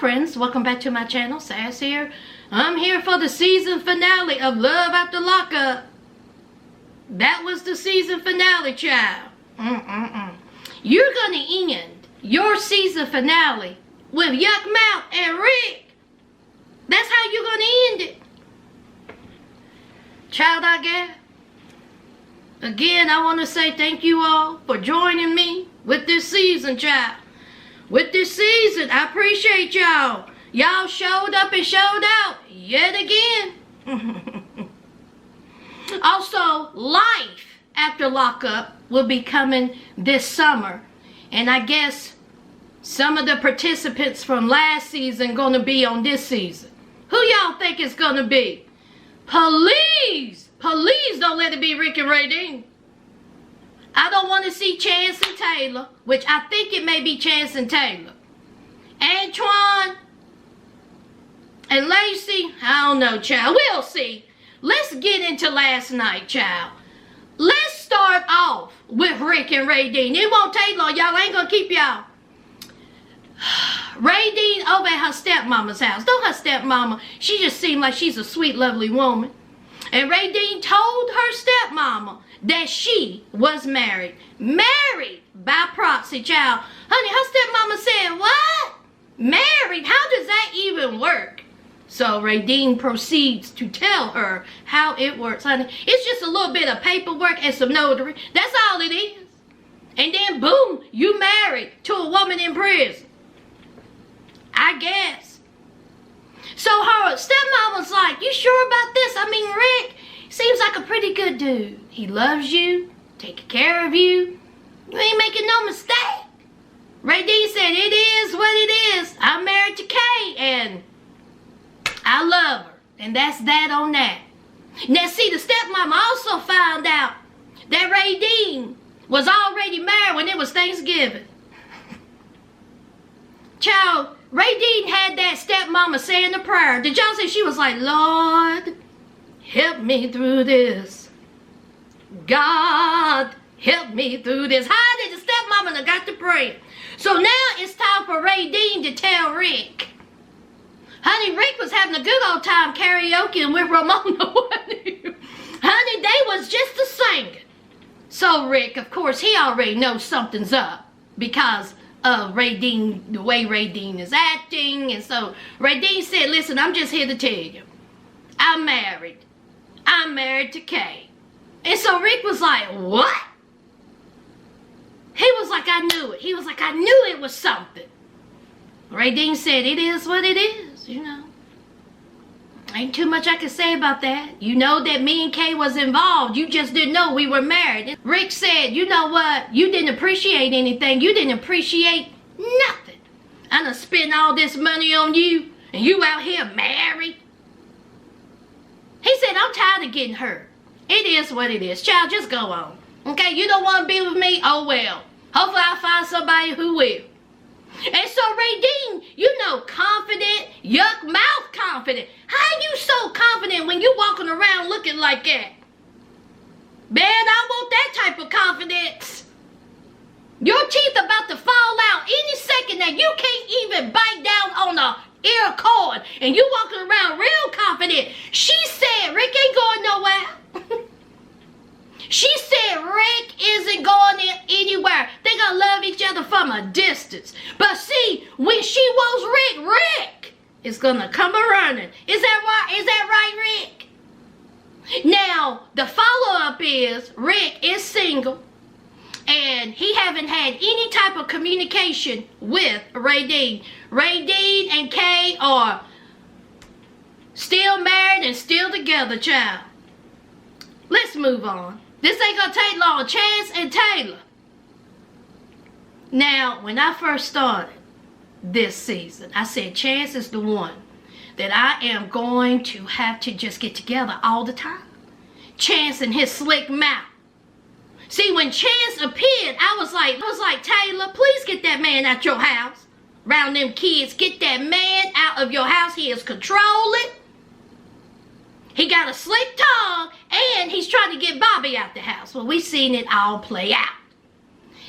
friends, welcome back to my channel. Chazz here. I'm here for the season finale of Love After Lockup. That was the season finale, child. You're gonna end your season finale with Yuck Mouth and Rick. That's how you're gonna end it, child. I guess. Again, I want to say thank you all for joining me with this season, child. With this season, I appreciate y'all. Y'all showed up and showed out yet again. Also, Life After Lockup will be coming this summer. And I guess some of the participants from last season gonna be on this season. Who y'all think it's gonna be? Please don't let it be Rick and Radine. I don't want to see Chance and Taylor, which I think it may be Chance and Taylor. Antoine and Lacey, I don't know, child. We'll see. Let's get into last night, child. Let's start off with Rick and Radine. It won't take long. Y'all ain't going to keep y'all. Radine over at her stepmama's house. Don't her stepmama, she just seemed like she's a sweet, lovely woman. And Radine told her stepmama that she was married. Married by proxy, child. Honey, her stepmama said, what? Married? How does that even work? So Radine proceeds to tell her how it works. Honey, it's just a little bit of paperwork and some notary. That's all it is. And then boom, you married to a woman in prison. I guess. So her stepmama's like, you sure about this? I mean, Rick seems like a pretty good dude. He loves you, taking care of you. You ain't making no mistake. Radine said, it is what it is. I'm married to Kay and I love her. And that's that on that. Now see, the stepmama also found out that Radine was already married when it was Thanksgiving. Child, Radine had that stepmama saying a prayer. Did y'all see she was like, Lord, help me through this. God, help me through this. How did the stepmama got to pray? So now it's time for Radine to tell Rick. Honey, Rick was having a good old time karaoke with Ramona, wasn't he? Honey, they was just a singing. So Rick, of course, he already knows something's up because of Radine, the way Radine is acting. And so Radine said, listen, I'm just here to tell you, I'm married. I'm married to Kay. And so Rick was like, what? He was like, I knew it. He was like, I knew it was something. Radine said, it is what it is, you know. Ain't too much I can say about that. You know that me and Kay was involved. You just didn't know we were married. Rick said, you know what? You didn't appreciate anything. You didn't appreciate nothing. I done spent all this money on you and you out here married. He said, I'm tired of getting hurt. It is what it is. Child, just go on. Okay, you don't want to be with me? Oh well. Hopefully I'll find somebody who will. And so Radine, you know, confident, Yuck Mouth confident. How you so confident when you walking around looking like that? Man, I want that type of confidence. Your teeth about to fall out any second now. You can't even bite down on the ear cord. And you walking around real confident. She said Rick ain't going nowhere. She said Rick isn't going anywhere. They gonna love each other from a distance. But see, when she wants Rick, Rick is gonna come running. Is that right? Is that right, Rick? Now, the follow-up is Rick is single. And he haven't had any type of communication with Radine. Radine and Kay are still married and still together, child. Let's move on. This ain't gonna take long. Chance and Taylor. Now, when I first started this season, I said Chance is the one that I am going to have to just get together all the time. Chance and his slick mouth. See, when Chance appeared, I was like, Taylor, please get that man out your house. Around them kids, get that man out of your house. He is controlling. He got a slick tongue, and he's trying to get Bobby out the house. Well, we've seen it all play out.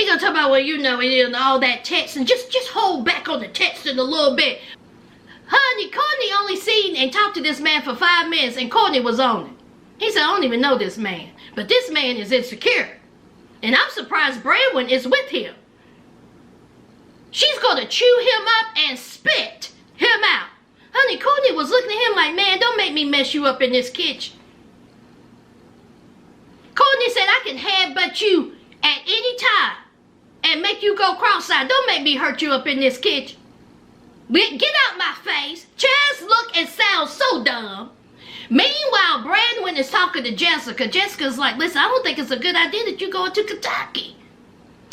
He gonna talk about, well, you know, and all that texting. Just hold back on the texting a little bit. Honey, Courtney only seen and talked to this man for 5 minutes, and Courtney was on it. He said, I don't even know this man, but this man is insecure. And I'm surprised Branwyn is with him. She's gonna chew him up and spit him out. Honey, Courtney was looking at him like, man, don't make me mess you up in this kitchen. Courtney said, I can headbutt you at any time and make you go cross-eyed. Don't make me hurt you up in this kitchen. Get out my face. Chazz look and sound so dumb. Meanwhile, Branwyn is talking to Jessica. Jessica's like, listen, I don't think it's a good idea that you go to Kentucky.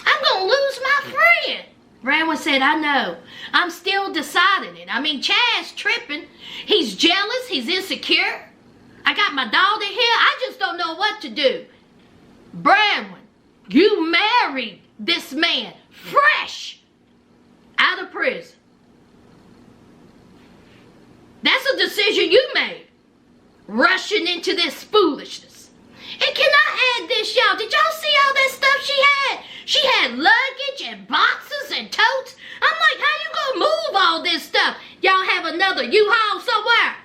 I'm going to lose my friend. Branwyn said, I know. I'm still deciding it. I mean, Chazz tripping. He's jealous. He's insecure. I got my daughter here. I just don't know what to do. Branwyn, you married this man fresh out of prison. That's a decision you made. Rushing into this foolishness. And can I add this, y'all? Did y'all see all that stuff she had? She had luggage and boxes and totes. I'm like, how you gonna move all this stuff? Y'all have another U-Haul somewhere?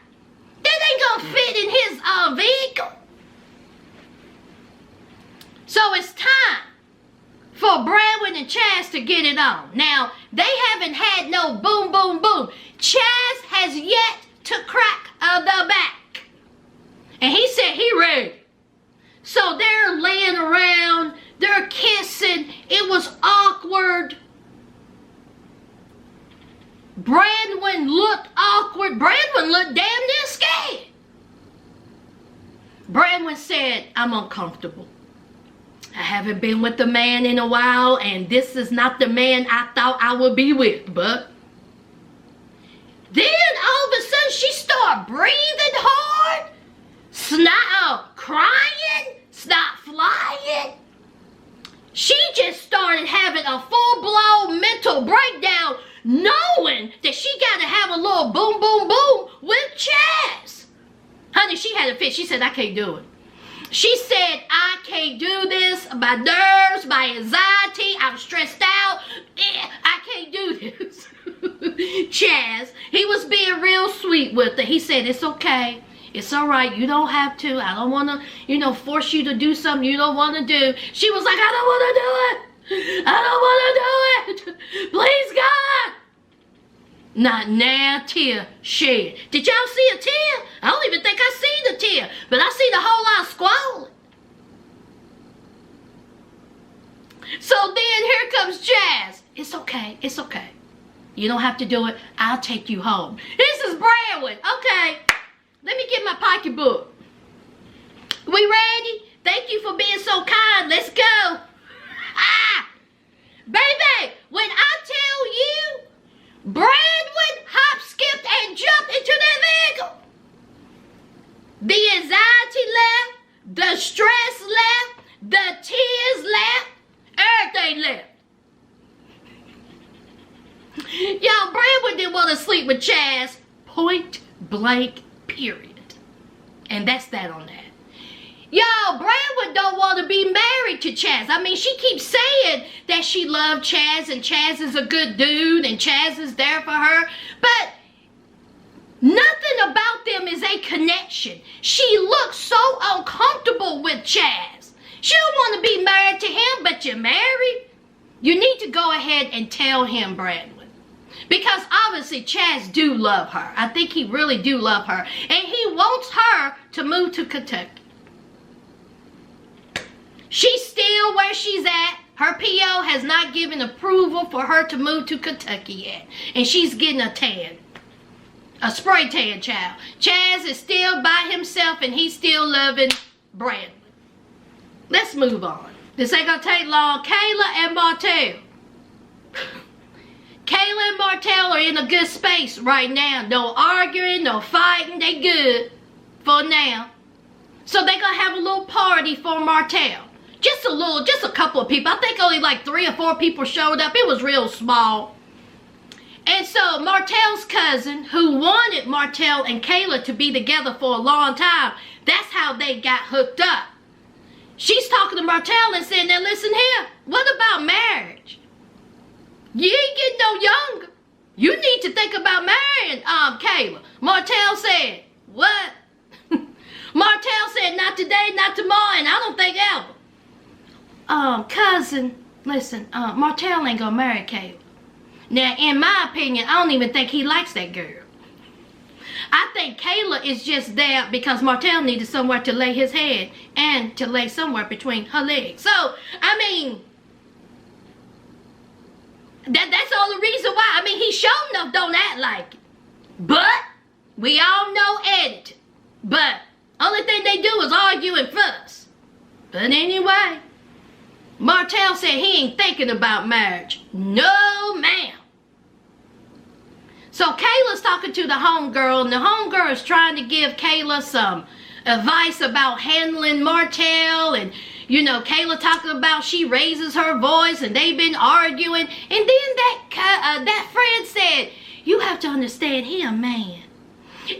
That ain't gonna fit in his vehicle. So it's time for Branwyn and Chazz to get it on. Now, they haven't had no boom, boom, boom. Chazz has yet to crack the back. And he said he ready. So they're laying around, they're kissing. It was awkward. Branwyn looked awkward. Branwyn looked damn near scared. Branwyn said, I'm uncomfortable. I haven't been with the man in a while, and this is not the man I thought I would be with, but then all of a sudden she started breathing hard, crying, snot flying. She just started having a full-blown mental breakdown, knowing that she got to have a little boom, boom, boom with Chazz. Honey, she had a fit. She said, I can't do it. She said, I can't do this. My nerves, my anxiety, I'm stressed out. I can't do this. Chazz, he was being real sweet with her. He said, it's okay. It's all right. You don't have to. I don't want to, force you to do something you don't want to do. She was like, I don't want to do it. I don't want to do it. Please, God. Not now, tear shed. Did y'all see a tear? I don't even think I seen a tear, but I seen a whole lot of squalling. So then here comes Chazz. It's okay. It's okay. You don't have to do it. I'll take you home. This is Branwyn. Okay. Let me get my pocketbook. We ready? Thank you for being so kind. Let's go. Baby, when I tell you, Branwyn hop, skipped, and jumped into that vehicle. The anxiety left, the stress left, the tears left, everything left. Y'all, Branwyn didn't want to sleep with Chazz, point blank, period. And that's that on that. Y'all, Branwyn don't want to be married to Chazz. I mean, she keeps saying that she loved Chazz and Chazz is a good dude and Chazz is there for her. But nothing about them is a connection. She looks so uncomfortable with Chazz. She don't want to be married to him, but you're married. You need to go ahead and tell him, Branwyn. Because obviously Chazz do love her. I think he really do love her. And he wants her to move to Kentucky. She's still where she's at. Her PO has not given approval for her to move to Kentucky yet. And she's getting a tan. A spray tan, child. Chazz is still by himself and he's still loving Branwyn. Let's move on. This ain't gonna take long. Kayla and Martel. Kayla and Martel are in a good space right now. No arguing, no fighting. They good for now. So they gonna have a little party for Martel. Just a couple of people. I think only like 3 or 4 people showed up. It was real small. And so Martel's cousin, who wanted Martel and Kayla to be together for a long time, that's how they got hooked up. she's talking to Martel and saying, now listen here, what about marriage? You ain't getting no younger. You need to think about marrying Kayla. Martel said, what? Martel said, not today, not tomorrow, and I don't think ever. Cousin, listen, Martel ain't gonna marry Kayla. Now, in my opinion, I don't even think he likes that girl. I think Kayla is just there because Martel needed somewhere to lay his head and to lay somewhere between her legs. So, I mean, that's the only reason why. I mean, he sure enough don't act like it. But, we all know editing. But, only thing they do is argue and fuss. But anyway, Martel said he ain't thinking about marriage. No, ma'am. So Kayla's talking to the homegirl, and the homegirl is trying to give Kayla some advice about handling Martel, and you know, Kayla talking about she raises her voice, and they've been arguing, and then that friend said, you have to understand, he a man,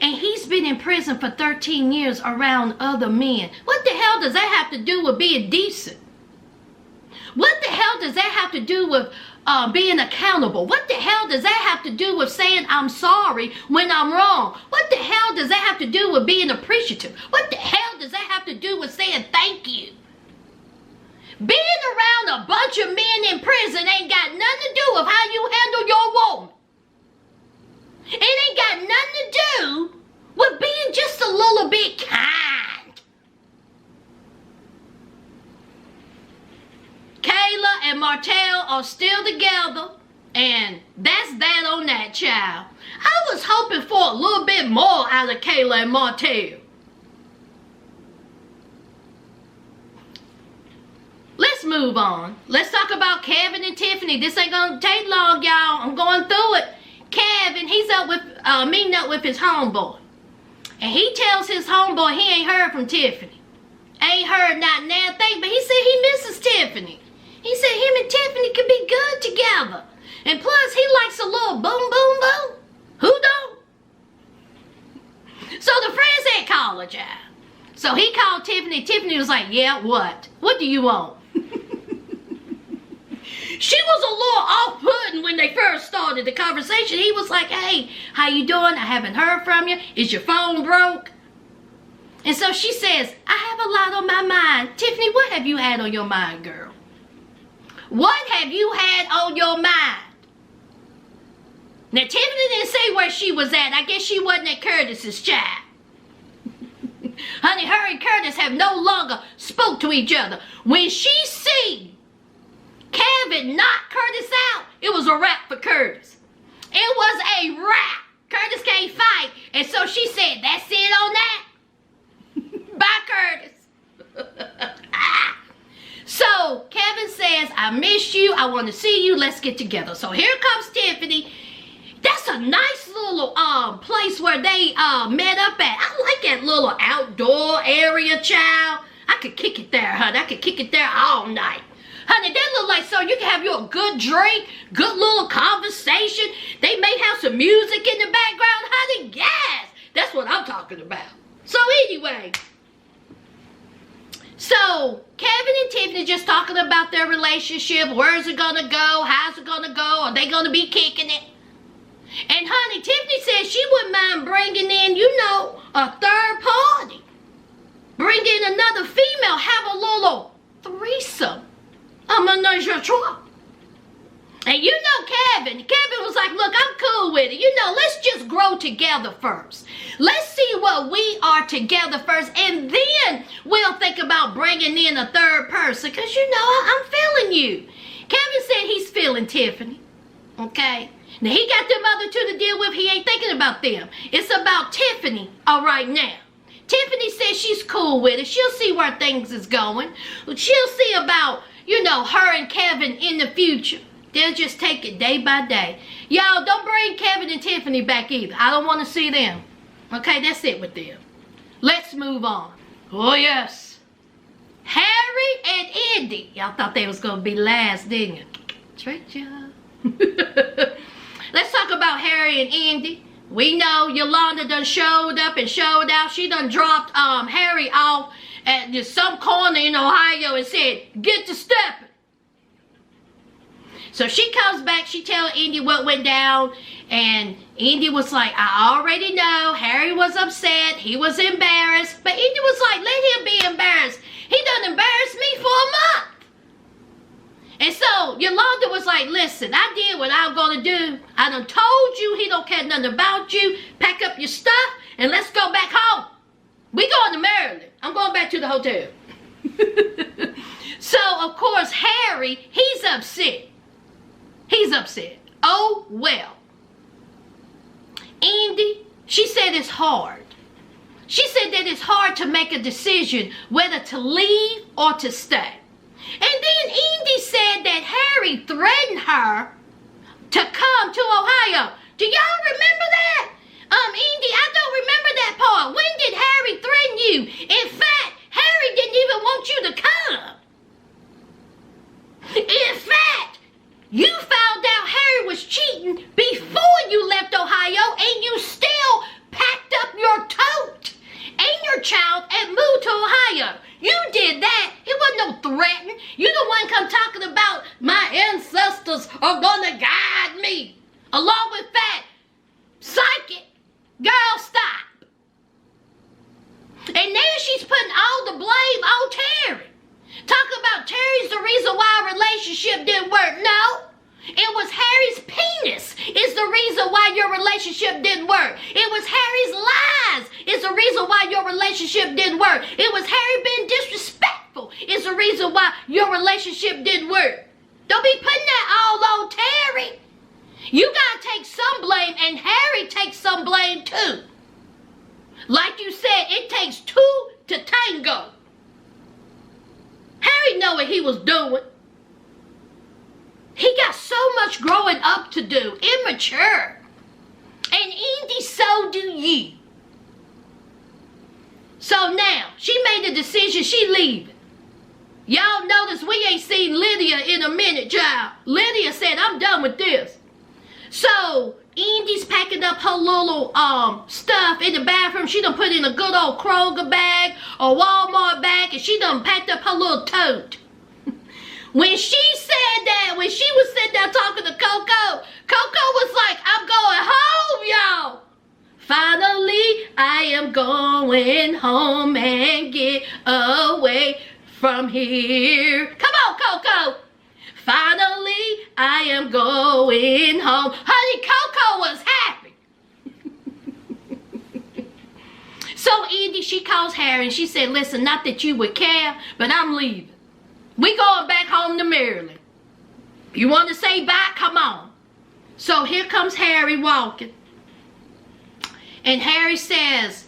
and he's been in prison for 13 years around other men. What the hell does that have to do with being decent? What the hell does that have to do with being accountable? What the hell does that have to do with saying I'm sorry when I'm wrong? What the hell does that have to do with being appreciative? What the hell does that have to do with saying thank you? Being around a bunch of men in prison ain't got nothing to do with how you handle your woman. It ain't got nothing to do with being just a little bit kind. Kayla and Martel are still together, and that's that on that, child. I was hoping for a little bit more out of Kayla and Martel. Let's move on. Let's talk about Kevin and Tiffany. This ain't gonna take long, y'all. I'm going through it. Kevin, he's up with meeting up with his homeboy, and he tells his homeboy he ain't heard from Tiffany. Ain't heard not now thing, but he said he misses Tiffany. He said him and Tiffany could be good together. And plus, he likes a little boom, boom, boom. Who don't? So the friend said, call her, child. So he called Tiffany. Tiffany was like, yeah, what? What do you want? She was a little off-putting when they first started the conversation. He was like, hey, how you doing? I haven't heard from you. Is your phone broke? And so she says, I have a lot on my mind. Tiffany, what have you had on your mind, girl? What have you had on your mind? Now, Tiffany didn't say where she was at. I guess she wasn't at Curtis's, child. Honey, her and Curtis have no longer spoke to each other. When she seen Kevin knock Curtis out, it was a wrap for Curtis. It was a wrap. Curtis can't fight. And so she said, that's it on that. Bye, Curtis. So Kevin says, I miss you. I want to see you. Let's get together. So here comes Tiffany. That's a nice little place where they met up at. I like that little outdoor area, child. I could kick it there, honey. I could kick it there all night. Honey, that look like so you can have you a good drink, good little conversation. They may have some music in the background, honey. Yes, that's what I'm talking about. So anyway, so Kevin and Tiffany just talking about their relationship. Where's it gonna go? How's it gonna go? Are they gonna be kicking it? And honey, Tiffany said she wouldn't mind bringing in, you know, a third party. Bring in another female, have a little threesome. A menage a trois. And you know Kevin was like, look, I'm cool with it. You know, let's just grow together first. Let's see what we are together first, and then we'll think about bringing in a third person, because, you know, I'm feeling you. Kevin said he's feeling Tiffany, okay? Now, he got them other two to deal with. He ain't thinking about them. It's about Tiffany all right now. Tiffany says she's cool with it. She'll see where things is going. She'll see about, you know, her and Kevin in the future. They'll just take it day by day. Y'all, don't bring Kevin and Tiffany back either. I don't want to see them. Okay, that's it with them. Let's move on. Oh, yes. Harry and Indy. Y'all thought they was going to be last, didn't you? Tricked y'all. Let's talk about Harry and Indy. We know Yolanda done showed up and showed out. She done dropped Harry off at just some corner in Ohio and said, get to stepping. So she comes back, she tells Indy what went down, and Indy was like, I already know, Harry was upset, he was embarrassed, but Indy was like, let him be embarrassed. He done embarrassed me for a month. And so Yolanda was like, listen, I did what I was going to do. I done told you he don't care nothing about you. Pack up your stuff and let's go back home. We going to Maryland. I'm going back to the hotel. So, of course, Harry, he's upset. He's upset. Oh, well. Indy, she said it's hard. She said that it's hard to make a decision whether to leave or to stay. And then Indy said that Harry threatened her to come to Ohio. Do y'all remember that? Indy, I don't remember that part. When did Harry threaten you? In fact, Harry didn't even want you to come. In fact, you found out Harry was cheating before you left Ohio, and you still packed up your tote and your child and moved to Ohio. You did that. It wasn't no threatening. You the one come talking about my ancestors are gonna guide me. Along with that, psychic, girl, stop. And now she's putting all the blame on Terry. Talking about Terry's the reason why our relationship didn't work. No. It was Harry's penis is the reason why your relationship didn't work. It was Harry's lies is the reason why your relationship didn't work. It was Harry being disrespectful is the reason why your relationship didn't work. Don't be putting that all on Terry. You gotta take some blame, and Harry takes some blame too. Like you said, it takes two to tango. Harry knew what he was doing. He got so much growing up to do, immature. And Indy, so do you. So now, she made the decision, she leaving. Y'all notice we ain't seen Lydia in a minute, child. Lydia said, I'm done with this. So, Indy's packing up her little stuff in the bathroom. She done put in a good old Kroger bag or Walmart bag, and she done packed up her little tote. When she said that, when she was sitting there talking to Coco, Coco was like, I'm going home, y'all. Finally, I am going home and get away from here. Come on, Coco. Finally, I am going home. Honey, Coco was happy. So, Indy, she calls Harry and she said, listen, not that you would care, but I'm leaving. We going back home to Maryland. You want to say bye? Come on. So here comes Harry walking. And Harry says,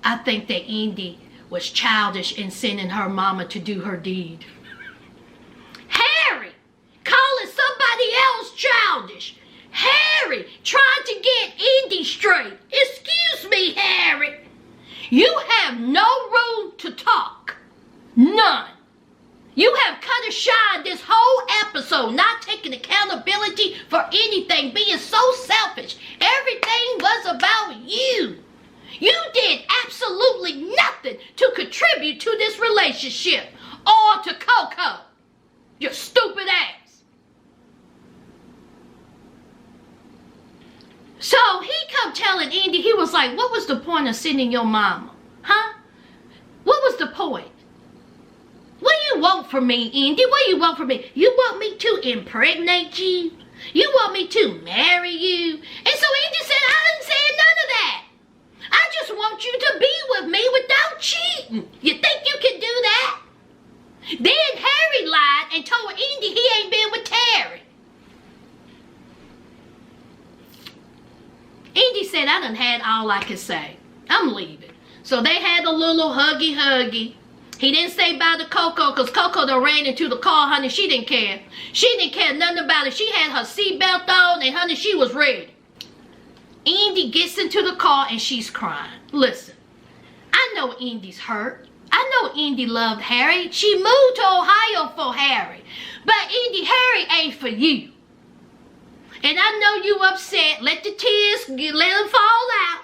I think that Indy was childish in sending her mama to do her deed. Harry, calling somebody else childish. Harry, trying to get Indy straight. Excuse me, Harry. You have no room to talk. None. You have cut a shine this whole episode, not taking accountability for anything, being so selfish. Everything was about you. You did absolutely nothing to contribute to this relationship or to Coco. You stupid ass. So he come telling Indy, he was like, what was the point of sending your mama? Huh? What was the point? What do you want from me, Indy? What do you want from me? You want me to impregnate you? You want me to marry you? And so Indy said, I didn't say none of that. I just want you to be with me without cheating. You think you can do that? Then Harry lied and told Indy he ain't been with Terry. Indy said, I done had all I could say. I'm leaving. So they had a little huggy. He didn't say bye to Coco because Coco done ran into the car, honey. She didn't care. She didn't care nothing about it. She had her seatbelt on and, honey, she was ready. Indy gets into the car and she's crying. Listen, I know Indy's hurt. I know Indy loved Harry. She moved to Ohio for Harry. But Indy, Harry ain't for you. And I know you upset. Let the tears, let them fall out.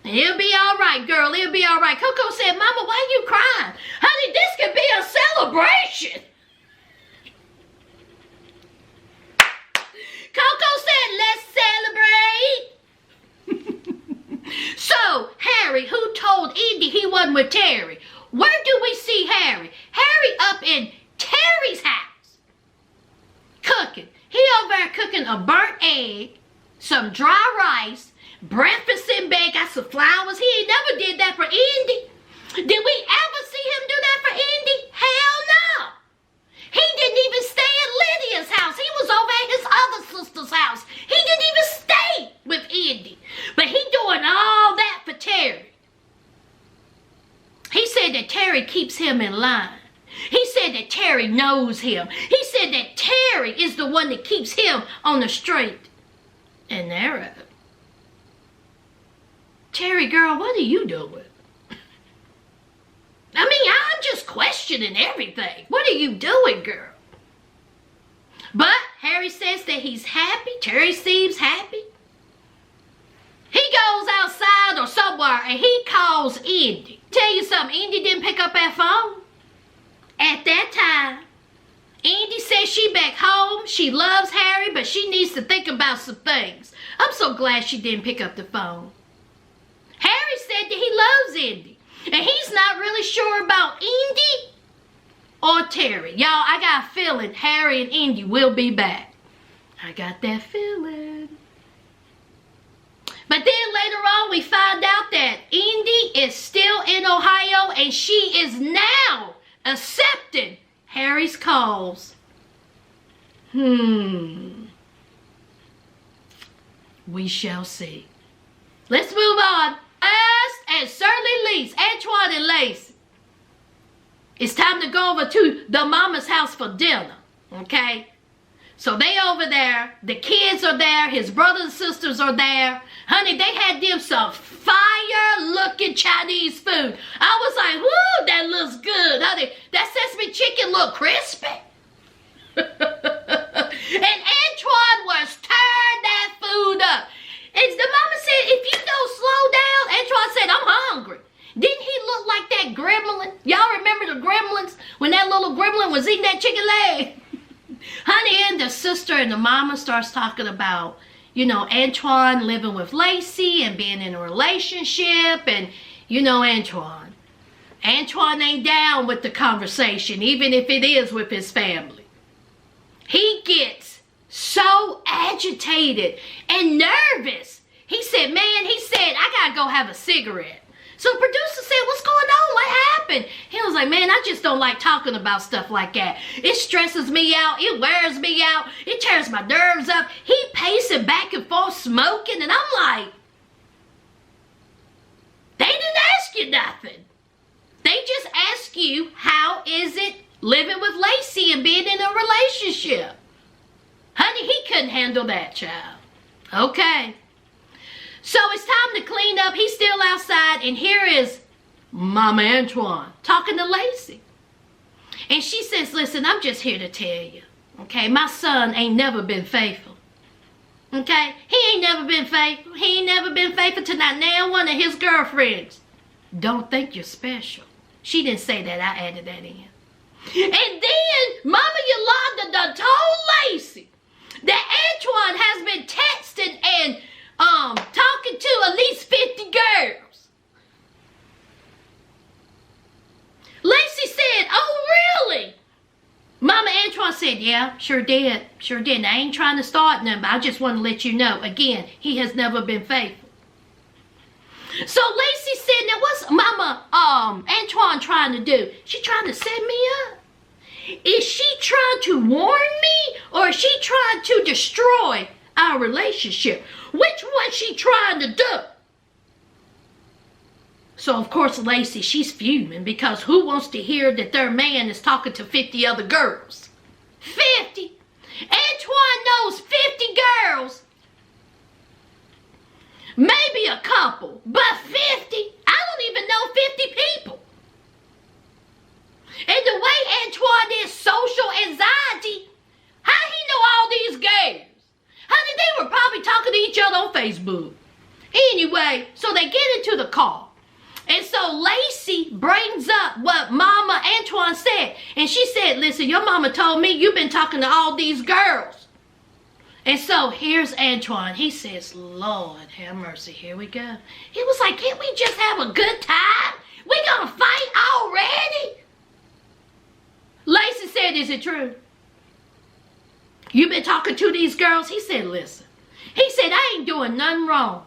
And it'll be all right. right, girl. It'll be all right. Coco said, Mama, why you crying? Honey, this could be a celebration. Coco said, let's celebrate. So, Harry, who told Indy he wasn't with Terry? Where do we see Harry? Harry up in Terry's house. Cooking. He over there cooking a burnt egg, some dry rice, breakfast in bed, got some flowers. He ain't never did that for Indy. Did we ever see him do that for Indy? Hell no. He didn't even stay at Lydia's house. He was over at his other sister's house. He didn't even stay with Indy. But he doing all that for Terry. He said that Terry keeps him in line. He said that Terry knows him. He said that Terry is the one that keeps him on the straight and narrow. Terry, girl, what are you doing? I mean, I'm just questioning everything. What are you doing, girl? But Harry says that he's happy. Terry seems happy. He goes outside or somewhere and he calls Indy. Tell you something, Indy didn't pick up that phone. At that time, Indy says she back home. She loves Harry, but she needs to think about some things. I'm so glad she didn't pick up the phone. Harry said that he loves Indy. And he's not really sure about Indy or Terry. Y'all, I got a feeling Harry and Indy will be back. I got that feeling. But then later on, we find out that Indy is still in Ohio and she is now accepting Harry's calls. We shall see. Let's move on. Last and certainly least, Antoine and Lacey. It's time to go over to the mama's house for dinner. Okay? So they over there. The kids are there. His brothers and sisters are there. Honey, they had them some fire-looking Chinese food. I was like, whoo, that looks good. Honey, that sesame chicken look crispy. And Antoine was tearing that food up. And the mama said, if you don't slow down, Antoine said, I'm hungry. Didn't he look like that gremlin? Y'all remember the gremlins? When that little gremlin was eating that chicken leg? Honey, and the sister and the mama starts talking about, you know, Antoine living with Lacey and being in a relationship. And, you know, Antoine ain't down with the conversation, even if it is with his family. He gets so agitated and nervous. He said, I gotta go have a cigarette. So the producer said, what's going on? What happened? He was like, man, I just don't like talking about stuff like that. It stresses me out. It wears me out. It tears my nerves up. He pacing back and forth smoking. And I'm like, they didn't ask you nothing. They just asked you, how is it living with Lacey and being in a relationship? Honey, he couldn't handle that, child. Okay. So it's time to clean up. He's still outside. And here is Mama Antoine talking to Lacey. And she says, listen, I'm just here to tell you. Okay, my son ain't never been faithful. Okay, he ain't never been faithful. He ain't never been faithful to not now one of his girlfriends. Don't think you're special. She didn't say that. I added that in. And then Mama Yolanda done told Lacey that Antoine has been texting and talking to at least 50 girls. Lacey said, oh, really? Mama Antoine said, yeah, sure did. Sure did. And I ain't trying to start nothing, but I just want to let you know, again, he has never been faithful. So Lacey said, now what's Mama Antoine trying to do? She trying to set me up? Is she trying to warn me, or is she trying to destroy our relationship? Which one she trying to do? So of course Lacey, she's fuming, because who wants to hear that their man is talking to 50 other girls? 50? Antoine knows 50 girls. Maybe a couple, but 50? I don't even know 50 people. And the way Antoine is social anxiety, how he know all these girls? Honey, they were probably talking to each other on Facebook. Anyway, so they get into the car. And so Lacey brings up what Mama Antoine said. And she said, listen, your mama told me you've been talking to all these girls. And so here's Antoine. He says, Lord have mercy, here we go. He was like, can't we just have a good time? We gonna fight already? Lacey said, is it true? You been talking to these girls? He said, listen. He said, I ain't doing nothing wrong.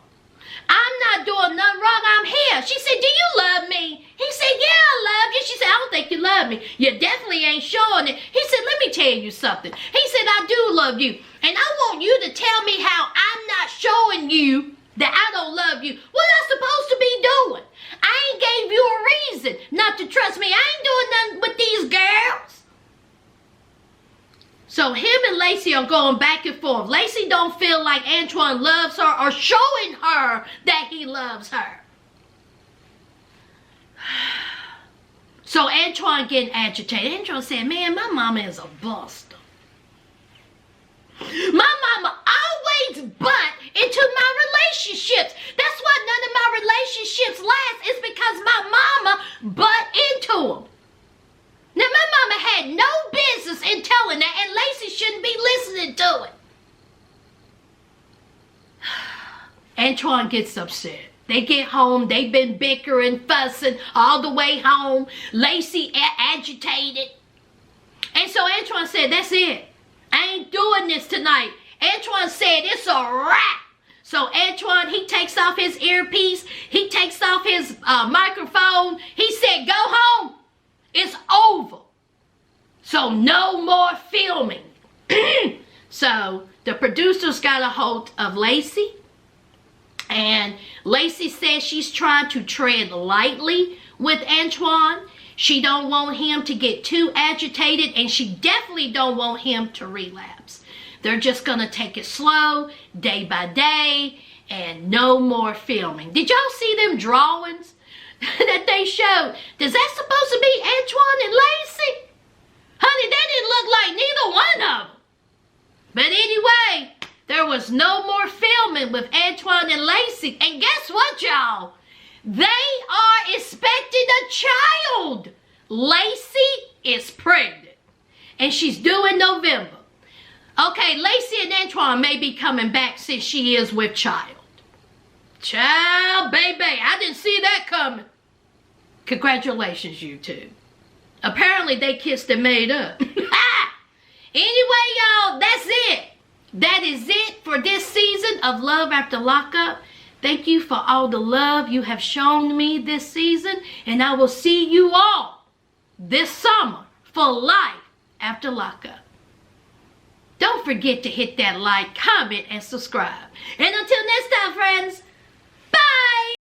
I'm not doing nothing wrong. I'm here. She said, do you love me? He said, yeah, I love you. She said, I don't think you love me. You definitely ain't showing it. He said, let me tell you something. He said, I do love you. And I want you to tell me how I'm not showing you that I don't love you. What am I supposed to be doing? I ain't gave you a reason not to trust me. I ain't doing nothing with these girls. So him and Lacey are going back and forth. Lacey don't feel like Antoine loves her or showing her that he loves her. So Antoine getting agitated. Antoine said, man, my mama is a buster. My mama always butt into my relationships. That's why none of my relationships last. It's because my mama butt into them. Now, my mama had no business in telling that, and Lacey shouldn't be listening to it. Antoine gets upset. They get home. They've been bickering, fussing all the way home. Lacey agitated. And so Antoine said, that's it. I ain't doing this tonight. Antoine said, it's a wrap. So Antoine, he takes off his earpiece. He takes off his microphone. He said, go home. It's over. So no more filming. So the producers got a hold of Lacey. And Lacey says she's trying to tread lightly with Antoine. She don't want him to get too agitated. And she definitely don't want him to relapse. They're just going to take it slow, day by day. And no more filming. Did y'all see them drawings that they showed? Is that supposed to be Antoine and Lacey? Honey, that didn't look like neither one of them. But anyway, there was no more filming with Antoine and Lacey. And guess what, y'all? They are expecting a child. Lacey is pregnant. And she's due in November. Okay, Lacey and Antoine may be coming back since she is with child. Child, baby, I didn't see that coming. Congratulations, you two. Apparently, they kissed and made up. Anyway, y'all, that's it. That is it for this season of Love After Lockup. Thank you for all the love you have shown me this season. And I will see you all this summer for Life After Lockup. Don't forget to hit that like, comment, and subscribe. And until next time, friends, bye!